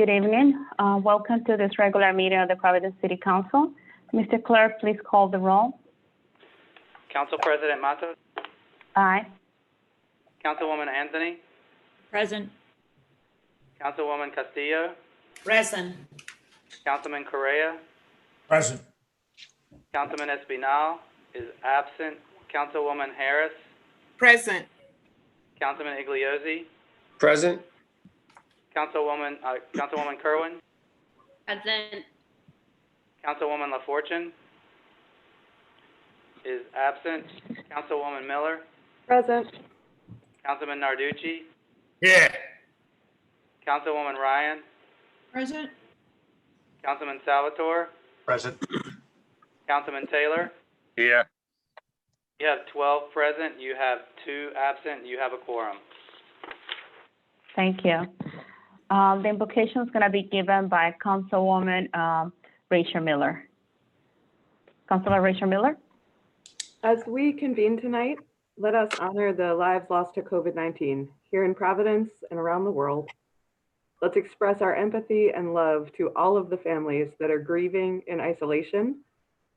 Good evening. Welcome to this regular meeting of the Providence City Council. Mr. Clerk, please call the roll. Council President Matos? Aye. Councilwoman Anthony? Present. Councilwoman Castillo? Present. Councilman Correa? Present. Councilman Espinal is absent. Councilwoman Harris? Present. Councilman Igliozzi? Present. Councilwoman Kerwin? Present. Councilwoman LaFortune is absent. Councilwoman Miller? Present. Councilman Narducci? Here. Councilwoman Ryan? Present. Councilman Salvatore? Present. Councilman Taylor? Here. You have 12 present. You have 2 absent. You have a quorum. Thank you. The invocation is going to be given by Councilwoman Rachel Miller. Councilor Rachel Miller? As we convene tonight, let us honor the lives lost to COVID-19 here in Providence and around the world. Let's express our empathy and love to all of the families that are grieving in isolation,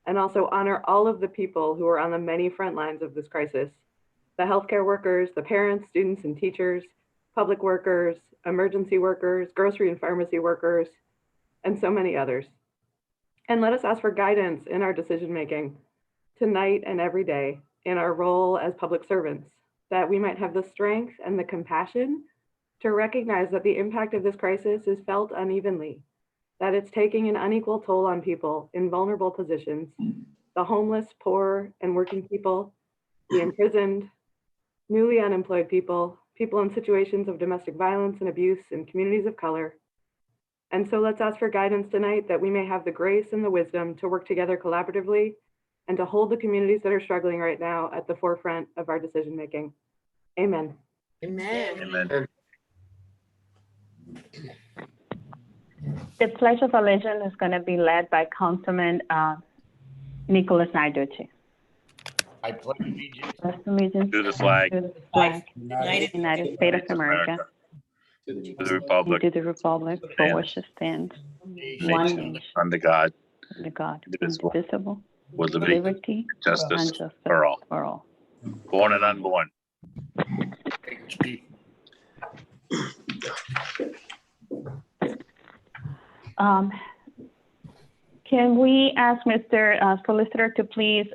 and also honor all of the people who are on the many front lines of this crisis: the healthcare workers, the parents, students, and teachers, public workers, emergency workers, grocery and pharmacy workers, and so many others. And let us ask for guidance in our decision-making tonight and every day in our role as public servants, that we might have the strength and the compassion to recognize that the impact of this crisis is felt unevenly, that it's taking an unequal toll on people in vulnerable positions, the homeless, poor, and working people, the imprisoned, newly unemployed people, people in situations of domestic violence and abuse in communities of color. And so let's ask for guidance tonight that we may have the grace and the wisdom to work together collaboratively and to hold the communities that are struggling right now at the forefront of our decision making. Amen. Amen. Amen. The Pledge of Allegiance is going to be led by Councilman Nicholas Narducci. I pledge allegiance Allegiance To the flag. to the flag to of the United States of America, To the and republic. to the republic for which it stands, one nation, Under God. under God, Indivisible. indivisible, With with liberty justice and justice for all. for all. Born and unborn. Can we ask Mr. Solicitor to please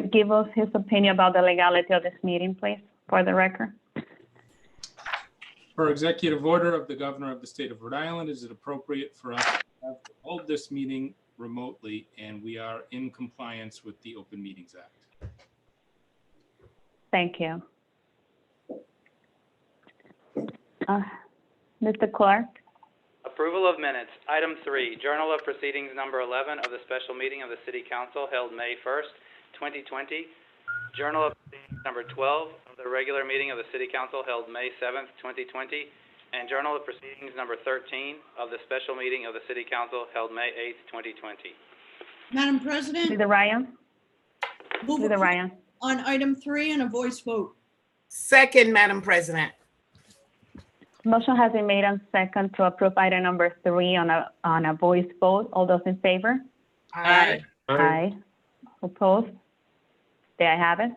give us his opinion about the legality of this meeting, please, for the record? Per executive order of the governor of the state of Rhode Island, is it appropriate for us to hold this meeting remotely, and we are in compliance with the Open Meetings Act? Thank you. Mr. Clark? Approval of minutes. Item 3, Journal of Proceedings number 11 of the special meeting of the City Council held May 1st, 2020. Journal of Proceedings number 12 of the regular meeting of the City Council held May 7th, 2020. And Journal of Proceedings number 13 of the special meeting of the City Council held May 8th, 2020. Madam President, Leader Ryan? move Leader approval Ryan? on item 3 and a voice vote. Second, Madam President. Motion has been made on second to approve item number 3 on a voice vote. All those in favor? Aye. Aye. Opposed? There I have it.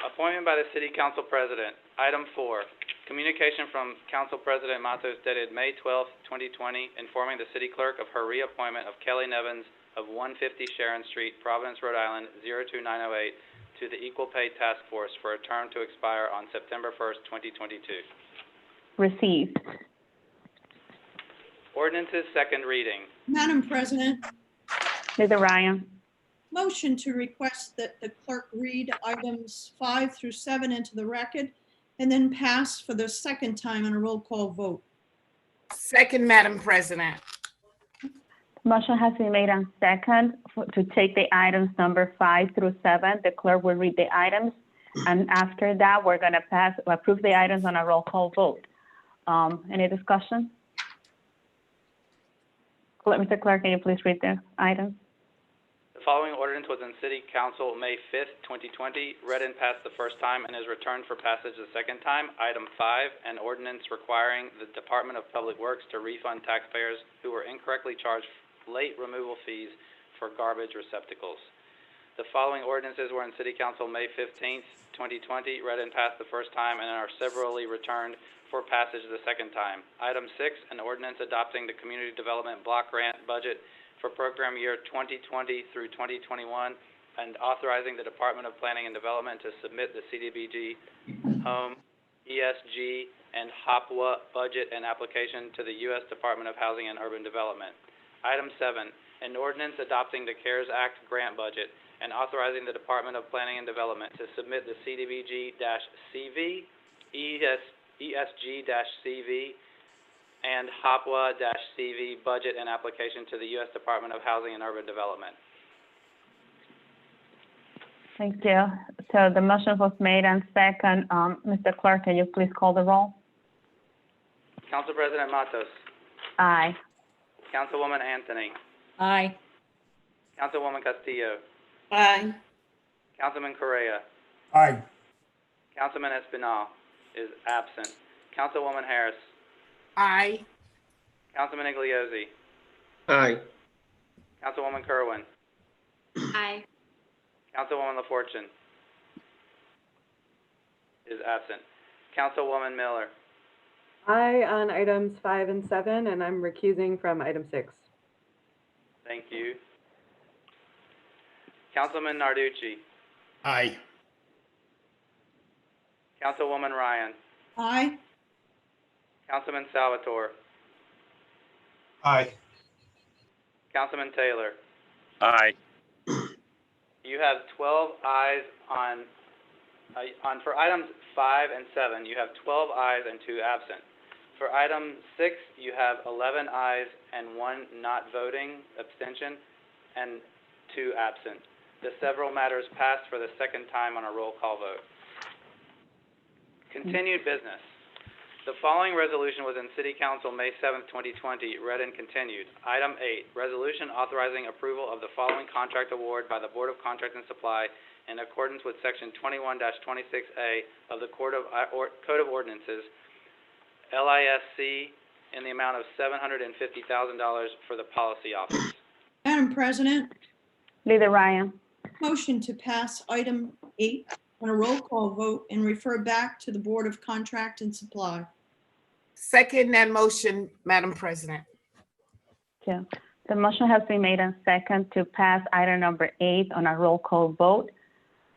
Appointment by the City Council President. Item 4, communication from Council President Matos dated May 12th, 2020, informing the City Clerk of her reappointment of Kelly Nevins of 150 Sharon Street, Providence, Rhode Island, 02908, to the Equal Pay Task Force for a term to expire on September 1st, 2022. Received. Ordinances, second reading. Madam President, Leader Ryan? motion to request that the clerk read items 5 through 7 into the record and then pass for the second time on a roll call vote. Second, Madam President. Motion has been made on second to take the items number 5 through 7. The clerk will read the items, and after that, we're going to approve the items on a roll call vote. Any discussion? Mr. Clerk, can you please read the items? The following ordinance was in City Council May 5th, 2020, read and passed the first time and is returned for passage the second time. Item 5, an ordinance requiring the Department of Public Works to refund taxpayers who were incorrectly charged late removal fees for garbage receptacles. The following ordinances were in City Council May 15th, 2020, read and passed the first time and are severally returned for passage the second time. Item 6, an ordinance adopting the Community Development Block Grant Budget for program year 2020 through 2021 and authorizing the Department of Planning and Development to submit the CDBG, Home, ESG, and HOPWA budget and application to the U.S. Department of Housing and Urban Development. Item 7, an ordinance adopting the CARES Act grant budget and authorizing the Department of Planning and Development to submit the CDBG-CV, ESG-CV, and HOPWA-CV budget and application to the U.S. Department of Housing and Urban Development. Thank you. So the motion was made and second. Mr. Clerk, can you please call the roll? Council President Matos. Aye. Councilwoman Anthony. Aye. Councilwoman Castillo. Aye. Councilman Correa. Aye. Councilman Espinal is absent. Councilwoman Harris. Aye. Councilman Igliozzi. Aye. Councilwoman Kerwin. Aye. Councilwoman LaFortune is absent. Councilwoman Miller. Aye on items 5 and 7, and I'm recusing from item 6. Thank you. Councilman Narducci. Aye. Councilwoman Ryan. Aye. Councilman Salvatore. Aye. Councilman Taylor. Aye. You have 12 ayes for items 5 and 7, you have 12 ayes and 2 absent. For item 6, you have 11 ayes and 1 not voting, abstention, and 2 absent. The several matters passed for the second time on a roll call vote. Continued business. The following resolution was in City Council May 7th, 2020, read and continued. Item 8, resolution authorizing approval of the following contract award by the Board of Contract and Supply in accordance with Section 21-26A of the Code of Ordinances, LISC, in the amount of $750,000 for the Policy Office. Madam President, Leader Ryan. motion to pass item 8 on a roll call vote and refer back to the Board of Contract and Supply. Second that motion, Madam President. Yeah. The motion has been made and second to pass item number 8 on a roll call vote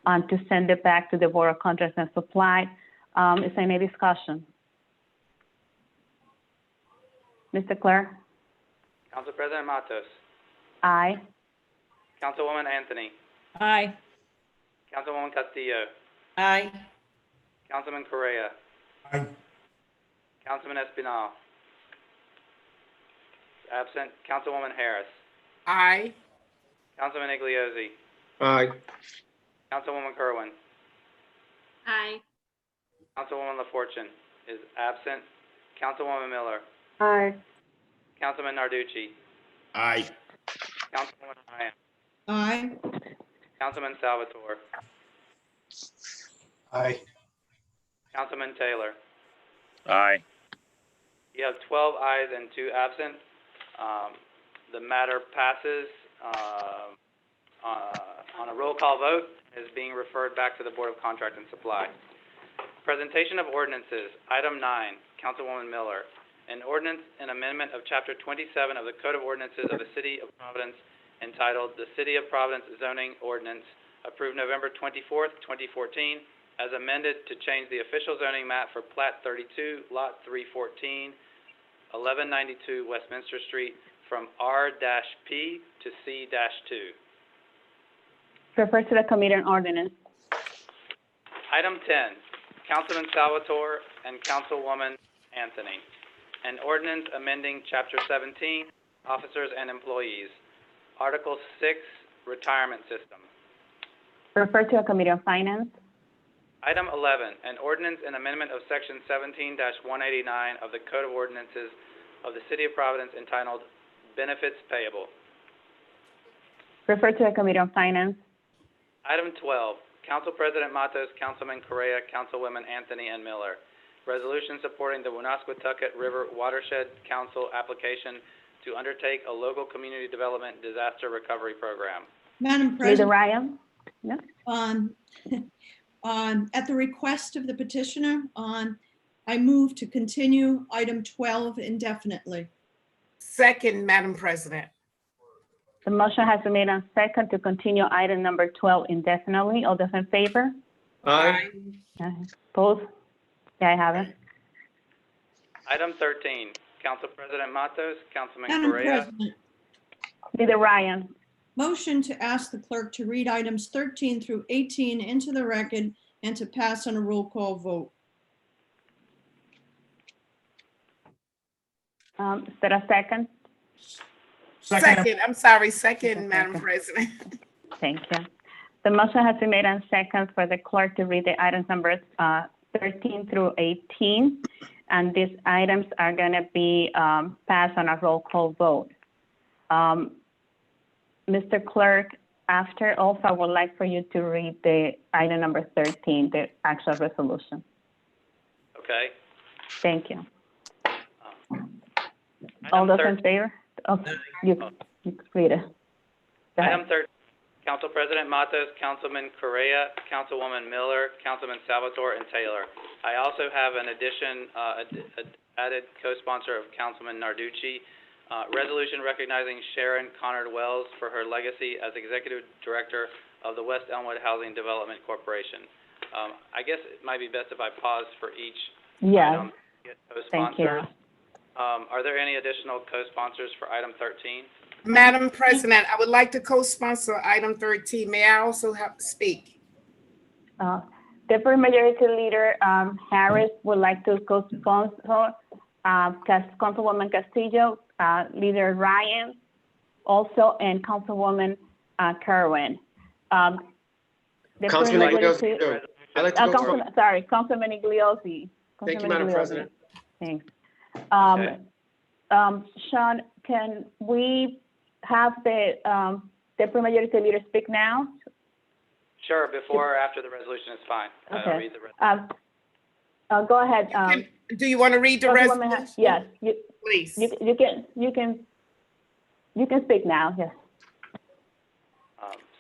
to send it back to the Board of Contracts and Supply. Is there any discussion? Mr. Clerk? Council President Matos. Aye. Councilwoman Anthony. Aye. Councilwoman Castillo. Aye. Councilman Correa. Aye. Councilman Espinal. Absent. Councilwoman Harris. Aye. Councilman Igliozzi. Aye. Councilwoman Kerwin. Aye. Councilwoman LaFortune is absent. Councilwoman Miller. Aye. Councilman Narducci. Aye. Councilwoman Ryan. Aye. Councilman Salvatore. Aye. Councilman Taylor. Aye. You have 12 ayes and 2 absent. The matter passes on a roll call vote, is being referred back to the Board of Contract and Supply. Presentation of ordinances. Item 9, Councilwoman Miller. An ordinance and amendment of Chapter 27 of the Code of Ordinances of the City of Providence entitled The City of Providence Zoning Ordinance, approved November 24th, 2014, as amended to change the official zoning map for Plat 32, Lot 314, 1192 Westminster Street from R-P to C-2. Refer to the Committee on Ordinance. Item 10, Councilman Salvatore and Councilwoman Anthony. An ordinance amending Chapter 17, Officers and Employees. Article 6, Retirement System. Refer to a Committee on Finance. Item 11, an ordinance and amendment of Section 17-189 of the Code of Ordinances of the City of Providence entitled Benefits Payable. Refer to the Committee on Finance. Item 12, Council President Matos, Councilman Correa, Councilwomen Anthony and Miller. Resolution supporting the Woonasquatucket River Watershed Council application to undertake a local community development disaster recovery program. Madam Leader President, Ryan? No? at the request of the petitioner, I move to continue item 12 indefinitely. Second, Madam President. The motion has been made and second to continue item number 12 indefinitely. All those in favor? Aye. Opposed? The ayes have it. Item 13, Council President Matos, Councilman Madam Correa. President, Leader Ryan? motion to ask the clerk to read items 13 through 18 into the record and to pass on a roll call vote. Is there a second? Second, I'm sorry, second, Second. Madam President. Thank you. The motion has been made and second for the clerk to read the items numbers 13 through 18. And these items are going to be passed on a roll call vote. Mr. Clerk, after also, I would like for you to read the item number 13, the actual resolution. Okay. Thank you. Item All those 13. in favor? Oh, you read it. Go ahead. Item 13, Council President Matos, Councilman Correa, Councilwoman Miller, Councilman Salvatore, and Taylor. I also have an added co-sponsor of Councilman Narducci. Resolution recognizing Sharon Conard Wells for her legacy as Executive Director of the West Elmwood Housing Development Corporation. I guess it might be best if I pause for each Yes, item to get thank you. co-sponsors. Are there any additional co-sponsors for item 13? Madam President, I would like to co-sponsor item 13. May I also speak? Deputy Majority Leader Harris would like to co-sponsor Councilwoman Castillo, Leader Ryan, also, and Councilwoman Kerwin. Councilman Iglesias, too. I'd like to go. Councilman Iglesias. Thank you, Madam President. Thanks. Okay. Sean, can we have the Deputy Majority Leader speak now? Sure, before or after the resolution is fine. Okay. Read the resolution. Go ahead. Do you want to read the Councilwoman resolution? Yes, Please. you can speak now. Yes.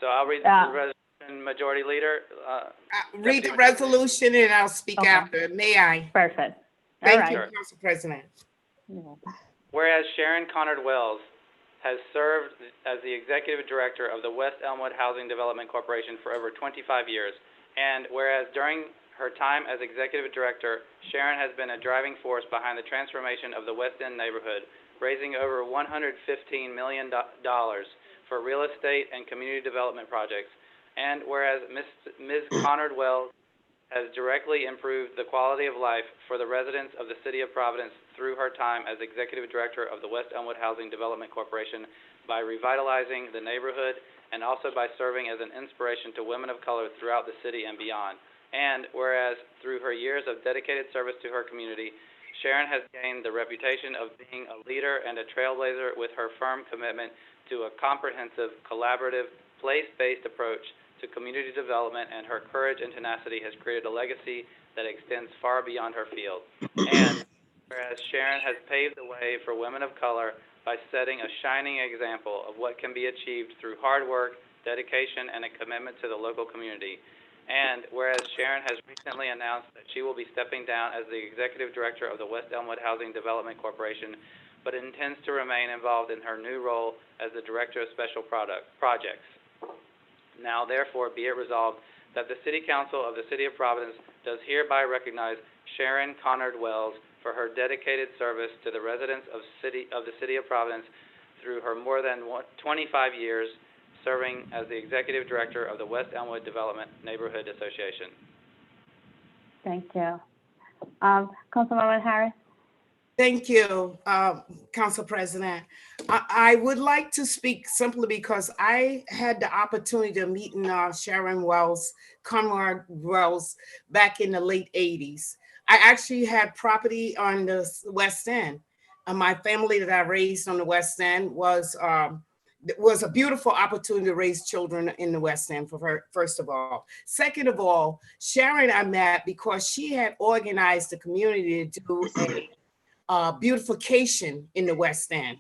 So I'll read the resolution, Majority Leader. Read the Deputy resolution and I'll speak Okay. after. May I? Perfect. All Thank right. you, Council President. Whereas Sharon Conard Wells has served as the Executive Director of the West Elmwood Housing Development Corporation for over 25 years, and whereas during her time as Executive Director, Sharon has been a driving force behind the transformation of the West End neighborhood, raising over $115 million for real estate and community development projects, and whereas Ms. Conard Wells has directly improved the quality of life for the residents of the City of Providence through her time as Executive Director of the West Elmwood Housing Development Corporation by revitalizing the neighborhood and also by serving as an inspiration to women of color throughout the city and beyond. And whereas through her years of dedicated service to her community, Sharon has gained the reputation of being a leader and a trailblazer with her firm commitment to a comprehensive, collaborative, place-based approach to community development, and her courage and tenacity has created a legacy that extends far beyond her field. And whereas Sharon has paved the way for women of color by setting a shining example of what can be achieved through hard work, dedication, and a commitment to the local community. And whereas Sharon has recently announced that she will be stepping down as the Executive Director of the West Elmwood Housing Development Corporation, but intends to remain involved in her new role as the Director of Special Projects. Now, therefore, be it resolved that the City Council of the City of Providence does hereby recognize Sharon Conard Wells for her dedicated service to the residents of the City of Providence through her more than 25 years serving as the Executive Director of the West Elmwood Development Neighborhood Association. Thank you. Councilwoman Harris? Thank you, Council President. I would like to speak simply because I had the opportunity to meet Sharon Wells, Conrad Wells, back in the late 80s. I actually had property on the West End. My family that I raised on the West End was it was a beautiful opportunity to raise children in the West End, for her, first of all. Second of all, Sharon I met because she had organized the community to do a beautification in the West End.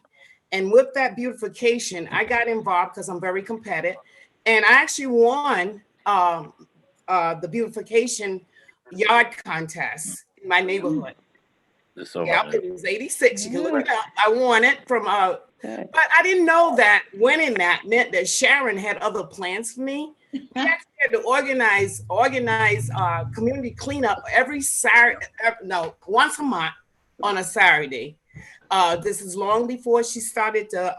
And with that beautification, I got involved because I'm very competitive. And I actually won the beautification yard contest in my neighborhood. Yeah, it was 86. You can look it up. I won it from but I didn't know that winning that meant that Sharon had other plans for me. We actually had to organize community cleanup every Saturday, once a month on a Saturday. This is long before she started to,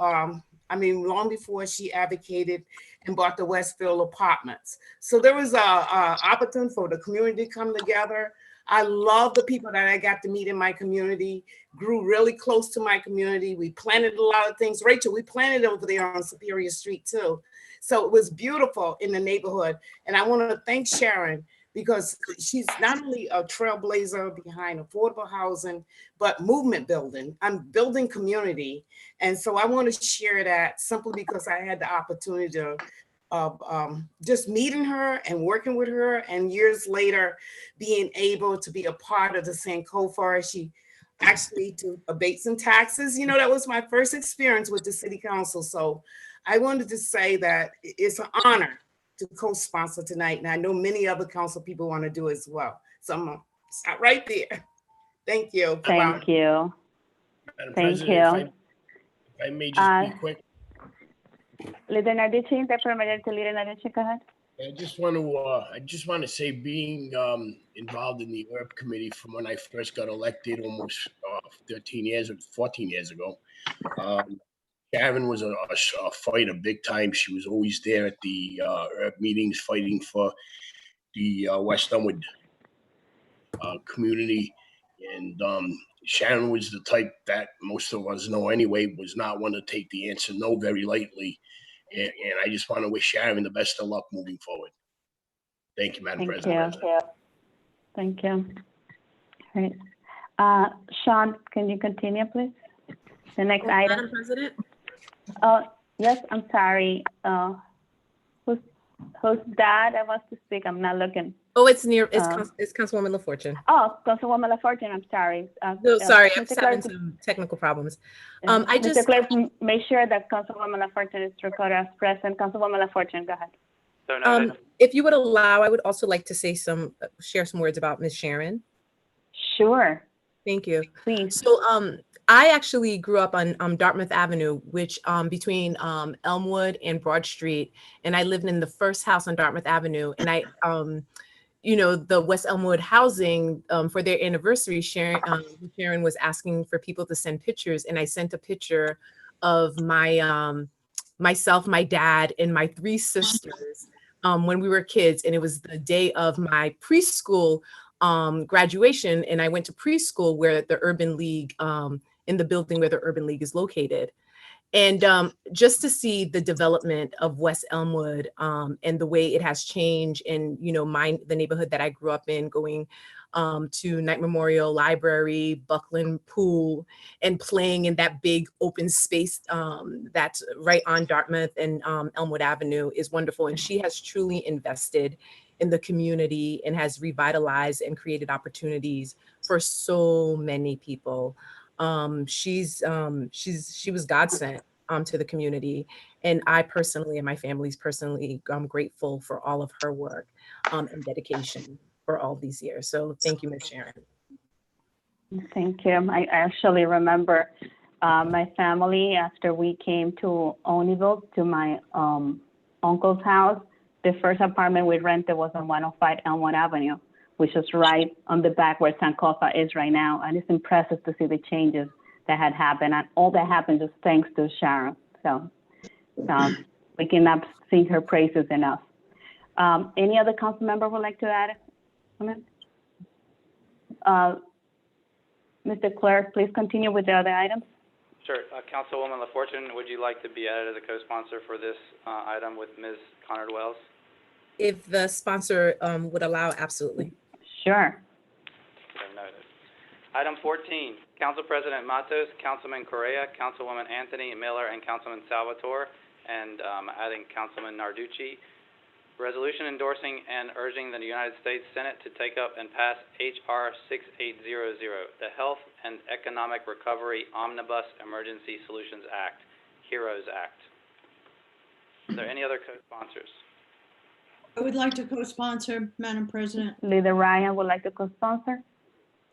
long before she advocated and bought the Westfield apartments. So there was a opportunity for the community to come together. I love the people that I got to meet in my community, grew really close to my community. We planted a lot of things. Rachel, we planted over there on Superior Street too. So it was beautiful in the neighborhood. And I want to thank Sharon because she's not only a trailblazer behind affordable housing, but movement building. I'm building community. And so I want to share that simply because I had the opportunity to just meeting her and working with her, and years later being able to be a part of the Sankofa. She actually to abate some taxes. You know, that was my first experience with the city council. So I wanted to say that it's an honor to co-sponsor tonight. And I know many other council people want to do as well. So I'm gonna stop right there. Thank you. Thank you. Madam Thank President, you. if I may just be quick. Líder Nardici, interpretación, Líder Nardici, go ahead. I just want to say, being involved in the ERP committee from when I first got elected almost 13 years or 14 years ago, Sharon was a fighter big time. She was always there at the ERP meetings fighting for the West Elmwood community. And Sharon was the type that most of us know anyway, was not one to take the answer no very lightly. And I just want to wish Sharon the best of luck moving forward. Thank you, Madam President. Thank you. All right. Sean, can you continue, please? The next item. Madam President? Yes, I'm sorry. Who's dad that wants to speak? I'm not looking. Oh, it's Councilwoman LaFortune. Oh, Councilwoman LaFortune, I'm sorry. No, sorry, I'm Mr. just having Clerk, some technical problems. Mr. Clerk, make sure that Councilwoman LaFortune is recorded as present. Councilwoman LaFortune, go ahead. So noted. If you would allow, I would also like to say share some words about Ms. Sharon. Sure. Thank you. Please. So I actually grew up on Dartmouth Avenue, which between Elmwood and Broad Street, and I lived in the first house on Dartmouth Avenue. And I, the West Elmwood housing for their anniversary, Sharon was asking for people to send pictures, and I sent a picture of my myself, my dad, and my 3 sisters when we were kids, and it was the day of my preschool graduation, and I went to preschool where the Urban League, in the building where the Urban League is located. And just to see the development of West Elmwood and the way it has changed, and the neighborhood that I grew up in, going to Knight Memorial Library, Buckland Pool, and playing in that big open space that's right on Dartmouth and Elmwood Avenue is wonderful. And she has truly invested in the community and has revitalized and created opportunities for so many people. She was God sent to the community, and I personally and my family's personally, I'm grateful for all of her work and dedication for all these years. So thank you, Ms. Sharon. Thank you. I actually remember my family, after we came to Olneyville, to my uncle's house, the first apartment we rented was on 105 Elmwood Avenue, which is right on the back where Sankofa is right now. And it's impressive to see the changes that had happened. And all that happened just thanks to Sharon. So we cannot sing her praises enough. Any other council member would like to add? Mr. Clerk, please continue with the other items. Sure. Councilwoman LaFortune, would you like to be added as a co-sponsor for this item with Ms. Conard-Wells? If the sponsor would allow, absolutely. Sure. Okay, noted. Item 14, Council President Matos, Councilman Correa, Councilwoman Anthony Miller, and Councilman Salvatore, and adding Councilman Narducci. Resolution endorsing and urging the United States Senate to take up and pass H.R. 6800, the Health and Economic Recovery Omnibus Emergency Solutions Act, HEROES Act. Are there any other co-sponsors? I would like to co-sponsor, Madam President. Leader Ryan would like to co-sponsor.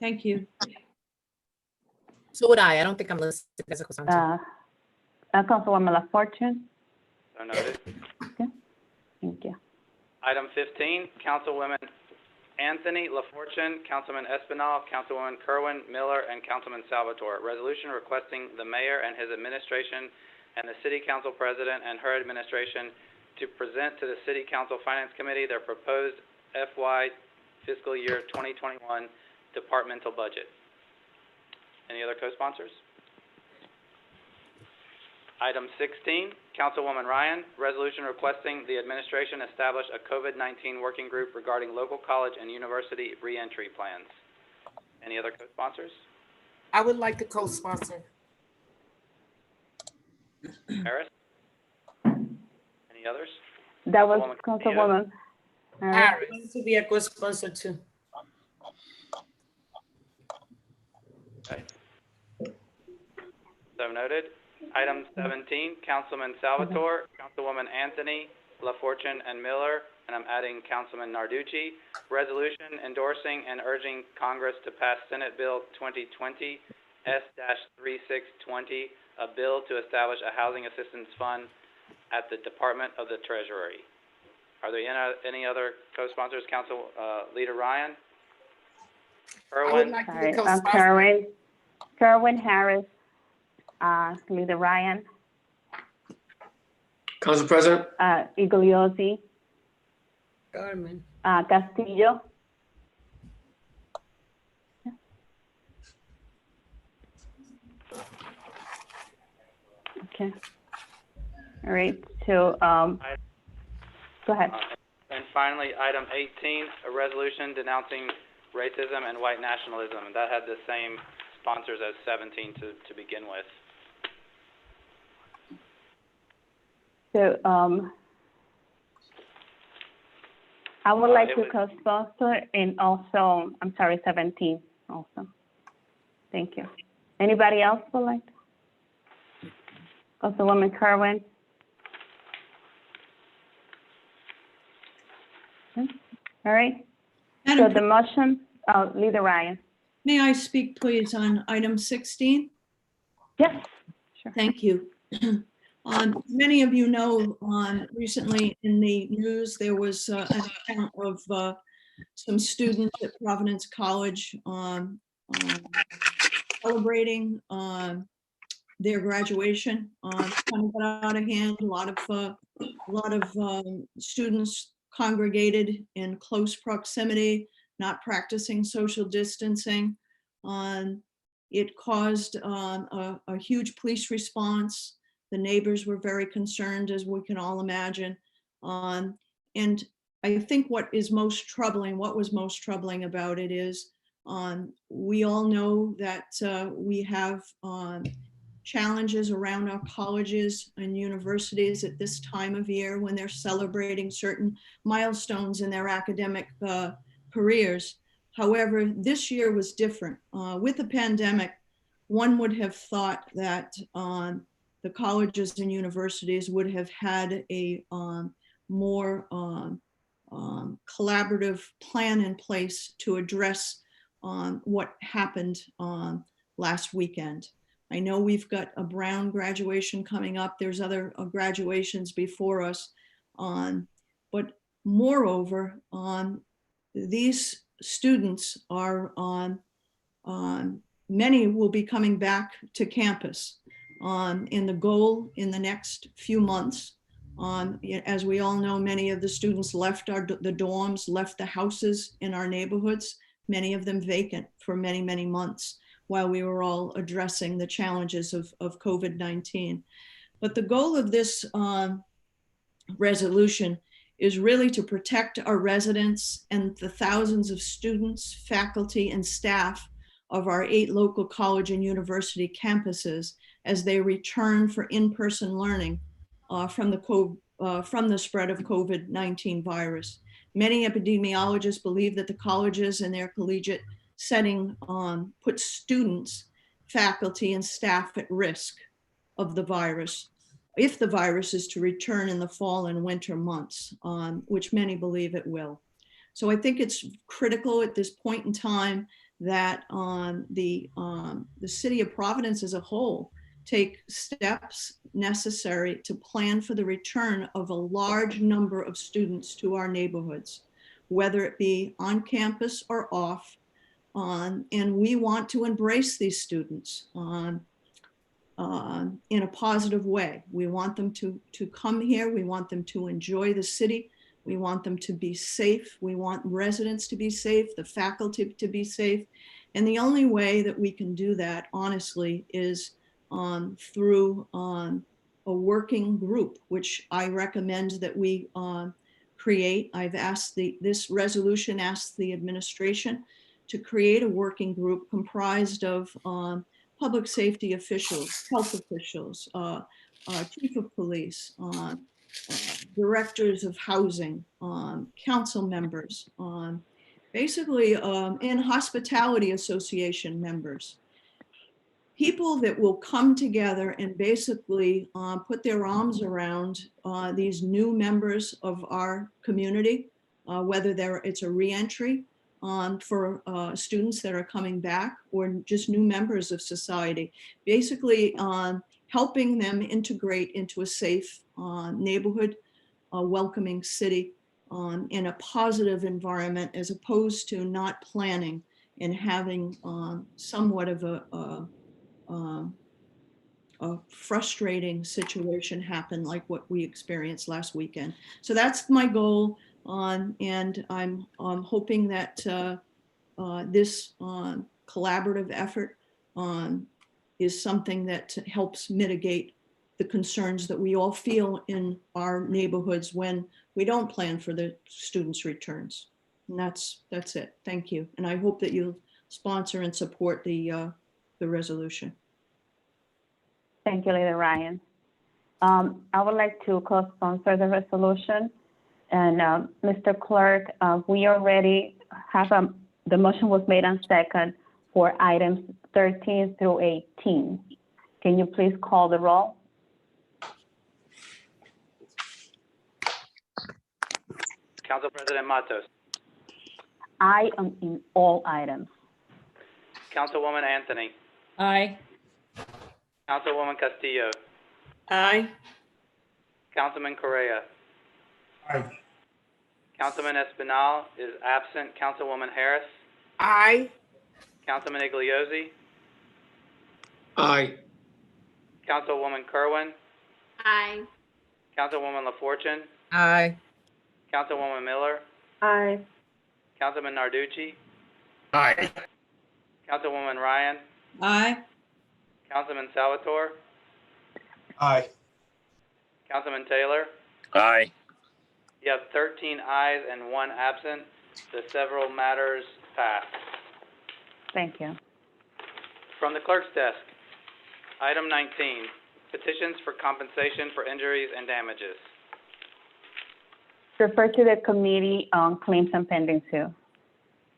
Thank you. So would I. I don't think I'm listed as a co-sponsor. Councilwoman LaFortune. So noted. Thank you. Item 15, Councilwomen Anthony, LaFortune, Councilman Espinal, Councilwoman Kerwin, Miller, and Councilman Salvatore. Resolution requesting the mayor and his administration and the city council president and her administration to present to the city council finance committee their proposed FY fiscal year 2021 departmental budget. Any other co-sponsors? Item 16, Councilwoman Ryan, resolution requesting the administration establish a COVID-19 working group regarding local college and university reentry plans. Any other co-sponsors? I would like to co-sponsor. Harris? Any others? That was Councilwoman Councilwoman Harris. I want to be a co-sponsor too. Okay. So noted. Item 17, Councilman Salvatore, Councilwoman Anthony, LaFortune, and Miller, and I'm adding Councilman Narducci. Resolution endorsing and urging Congress to pass Senate Bill 2020 S-3620, a bill to establish a housing assistance fund at the Department of the Treasury. Are there any other co-sponsors? Council Leader Ryan? I would Kerwin? like to Sorry, be co-sponsor. Kerwin Harris, Leader Ryan, Council President, Igliosi, Garman. Castillo. Okay. All right, so, go ahead. And finally, item 18, a resolution denouncing racism and white nationalism. That had the same sponsors as 17 to begin with. So, I would like it to was- co-sponsor and also, I'm sorry, 17 also. Thank you. Anybody else would like? Councilwoman Kerwin? Okay. All right, so Madam the motion, Leader Ryan. May I speak, please, on item 16? Yes, sure. Thank you. Many of you know, recently in the news, there was an account of some students at Providence College celebrating their graduation. Kind of got out of hand. A lot of students congregated in close proximity, not practicing social distancing. It caused a huge police response. The neighbors were very concerned, as we can all imagine. And I think what was most troubling about it is we all know that we have challenges around our colleges and universities at this time of year when they're celebrating certain milestones in their academic careers. However, this year was different. With the pandemic, one would have thought that the colleges and universities would have had a more collaborative plan in place to address what happened last weekend. I know we've got a Brown graduation coming up. There's other graduations before us. But moreover, these students are many will be coming back to campus. And the goal in the next few months, as we all know, many of the students left the dorms, left the houses in our neighborhoods, many of them vacant for many, many months while we were all addressing the challenges of COVID-19. But the goal of this resolution is really to protect our residents and the thousands of students, faculty, and staff of our 8 local college and university campuses as they return for in-person learning from the spread of COVID-19 virus. Many epidemiologists believe that the colleges and their collegiate setting put students, faculty, and staff at risk of the virus if the virus is to return in the fall and winter months, which many believe it will. So I think it's critical at this point in time that the city of Providence as a whole take steps necessary to plan for the return of a large number of students to our neighborhoods, whether it be on campus or off. And we want to embrace these students in a positive way. We want them to come here. We want them to enjoy the city. We want them to be safe. We want residents to be safe, the faculty to be safe. And the only way that we can do that, honestly, is through a working group, which I recommend that we create. I've asked this resolution asks the administration to create a working group comprised of public safety officials, health officials, chief of police, directors of housing, council members, basically, and hospitality association members. People that will come together and basically put their arms around these new members of our community, whether it's a reentry for students that are coming back or just new members of society, basically helping them integrate into a safe neighborhood, a welcoming city, in a positive environment, as opposed to not planning and having somewhat of a frustrating situation happen like what we experienced last weekend. So that's my goal, and I'm hoping that this collaborative effort is something that helps mitigate the concerns that we all feel in our neighborhoods when we don't plan for the students' returns. And that's it. Thank you. And I hope that you sponsor and support the resolution. Thank you, Leader Ryan. I would like to co-sponsor the resolution. And Mr. Clerk, we already have the motion was made on second for items 13 through 18. Can you please call the roll? Council President Matos. I am in all items. Councilwoman Anthony. Aye. Councilwoman Castillo. Aye. Councilman Correa. Aye. Councilman Espinal is absent. Councilwoman Harris. Aye. Councilman Igliozzi. Aye. Councilwoman Kerwin. Aye. Councilwoman LaFortune. Aye. Councilwoman Miller. Aye. Councilman Narducci. Aye. Councilwoman Ryan. Aye. Councilman Salvatore. Aye. Councilman Taylor. Aye. You have 13 ayes and 1 absent. The several matters pass. Thank you. From the clerk's desk, item 19, petitions for compensation for injuries and damages. Refer to the Committee on Claims and Pending Sue.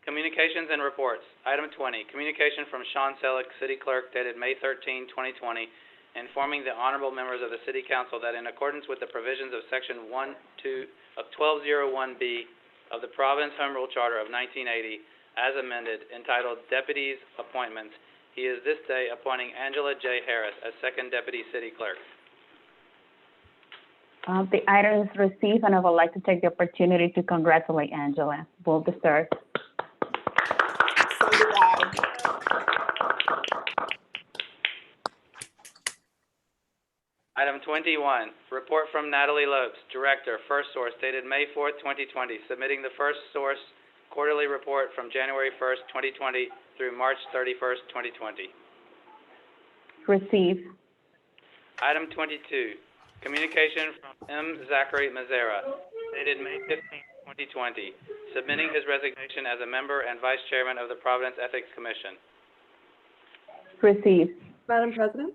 Communications and reports. Item 20, communication from Sean Selleck, City Clerk, dated May 13, 2020, informing the honorable members of the City Council that in accordance with the provisions of Section 1201B of the Providence Home Rule Charter of 1980, as amended, entitled Deputies Appointments, he is this day appointing Angela J. Harris as Second Deputy City Clerk. The item is received, and I would like to take the opportunity to congratulate Angela. Well deserved. So do I. Item 21, report from Natalie Lopes, Director, First Source, dated May 4th, 2020, submitting the First Source quarterly report from January 1st, 2020 through March 31st, 2020. Received. Item 22, communication from M. Zachary Mazzara, dated May 15th, 2020, submitting his resignation as a member and Vice Chairman of the Providence Ethics Commission. Received. Madam President,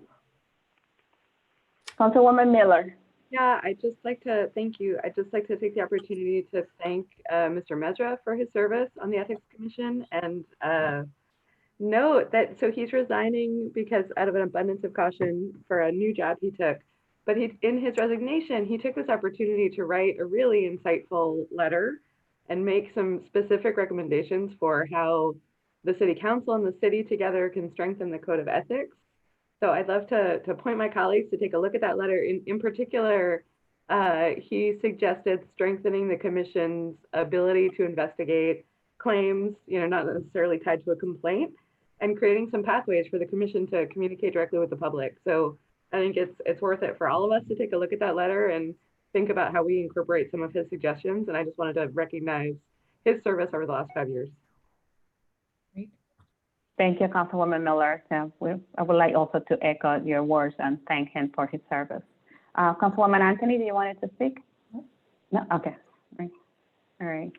Councilwoman Miller. Yeah, I'd just like to thank you. I'd just like to take the opportunity to thank Mr. Mesra for his service on the Ethics Commission and note that so he's resigning because out of an abundance of caution for a new job he took. But in his resignation, he took this opportunity to write a really insightful letter and make some specific recommendations for how the city council and the city together can strengthen the code of ethics. So I'd love to point my colleagues to take a look at that letter. In particular, he suggested strengthening the commission's ability to investigate claims, not necessarily tied to a complaint, and creating some pathways for the commission to communicate directly with the public. So I think it's worth it for all of us to take a look at that letter and think about how we incorporate some of his suggestions. And I just wanted to recognize his service over the last 5 years. Thank you, Councilwoman Miller. I would like also to echo your words and thank him for his service. Councilwoman Anthony, do you want to speak? No? Okay. All right.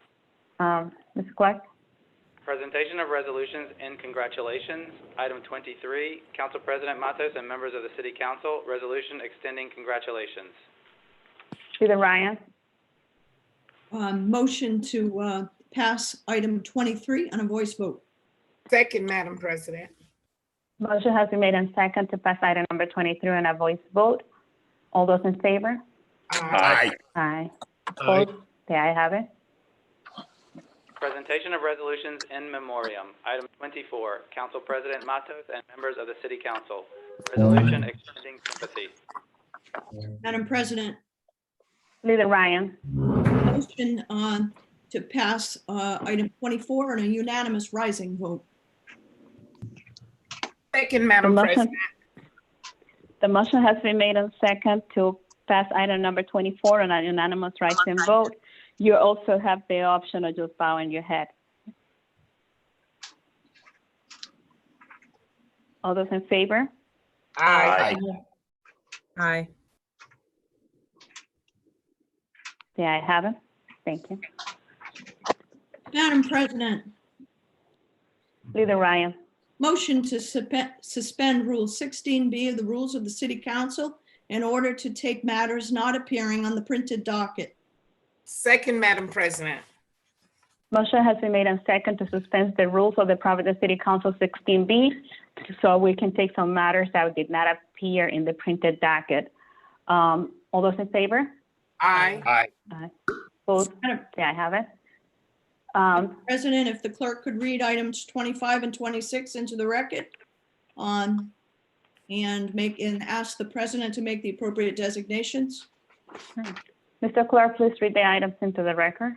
Ms. Clark? Presentation of resolutions and congratulations. Item 23, Council President Matos and members of the City Council, resolution extending congratulations. Leader Ryan? Motion to pass item 23 on a voice vote. Second, Madam President. Motion has been made and second to pass item number 23 on a voice vote. All those in favor? Aye. Aye. Aye. Opposed? The ayes have it. Presentation of resolutions in memoriam. Item 24, Council President Matos and members of the City Council, resolution extending sympathy. Madam President, Leader Ryan? motion to pass item 24 on a unanimous rising vote. Second, Madam President. The motion has been made and second to pass item number 24 on a unanimous rising vote. You also have the option of just bowing your head. All those in favor? Aye. Aye. The ayes have it. Thank you. Madam President, Leader Ryan? motion to suspend Rule 16B of the Rules of the City Council in order to take matters not appearing on the printed docket. Second, Madam President. Motion has been made and second to suspend the rules of the Providence City Council 16B so we can take some matters that did not appear in the printed docket. All those in favor? Aye. Aye. Aye. Opposed? The ayes have it. President, if the clerk could read items 25 and 26 into the record and ask the president to make the appropriate designations. Mr. Clerk, please read the items into the record.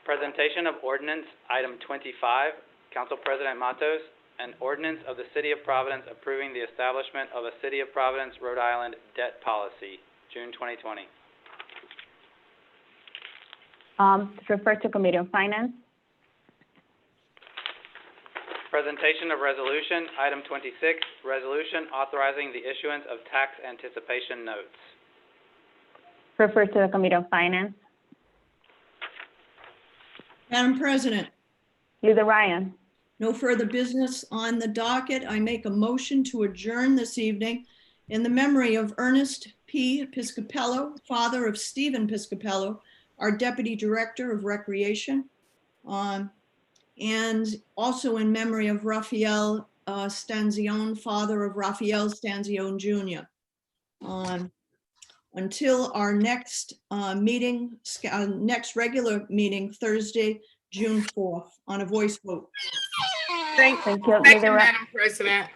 Presentation of ordinance, item 25, Council President Matos, an ordinance of the City of Providence approving the establishment of a City of Providence, Rhode Island debt policy, June 2020. Refer to Committee on Finance. Presentation of resolution, item 26, resolution authorizing the issuance of tax anticipation notes. Refer to the Committee on Finance. Madam President, Leader Ryan? no further business on the docket. I make a motion to adjourn this evening in the memory of Ernest P. Piscopello, father of Stephen Piscopello, our Deputy Director of Recreation, and also in memory of Raphael Stanzione, father of Raphael Stanzione Jr. Until our next meeting, next regular meeting, Thursday, June 4th, on a voice vote. Thank you, you, Leader Madam President.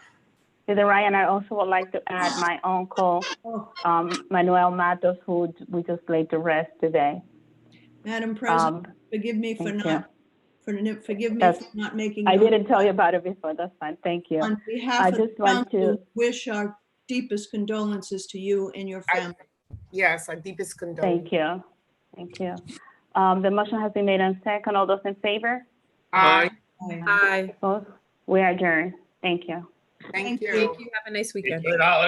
Leader Ryan, I also would like to add my uncle, Manuel Matos, who we just laid to rest today. Madam President, forgive me for thank not, forgive me That's- for not making. I note. didn't tell you about it before. That's fine. Thank you. On behalf I of the just want to- council, wish our deepest condolences to you and your family. Yes, our deepest condolences. Thank you. Thank you. The motion has been made and second. All those in favor? Aye. Aye. Opposed? We are adjourned. Thank you. Thank Thank you. you. Thank you. Have a nice weekend. Good holiday.